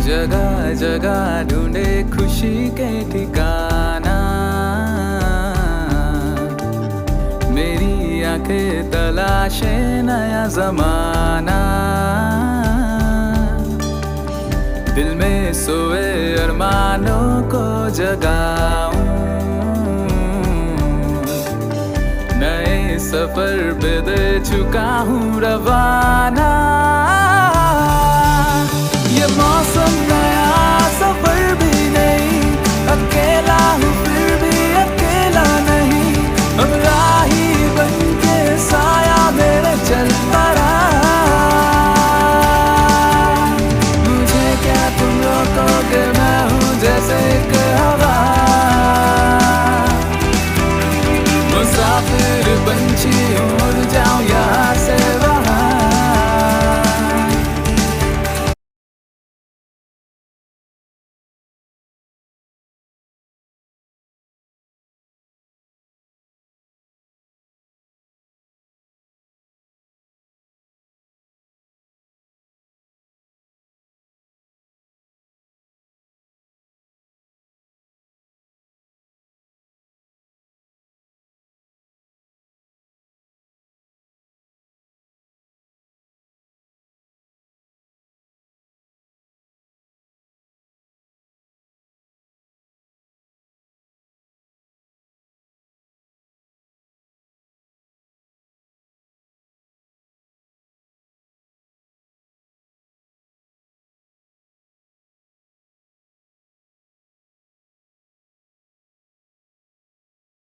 जगह जगह ढूंढे खुशी के ठिकाना, मेरी आंखें तलाशे नया जमाना। दिल में सोए अरमानों को जगाऊं, नए सफर पे दे चुका हूँ रवाना।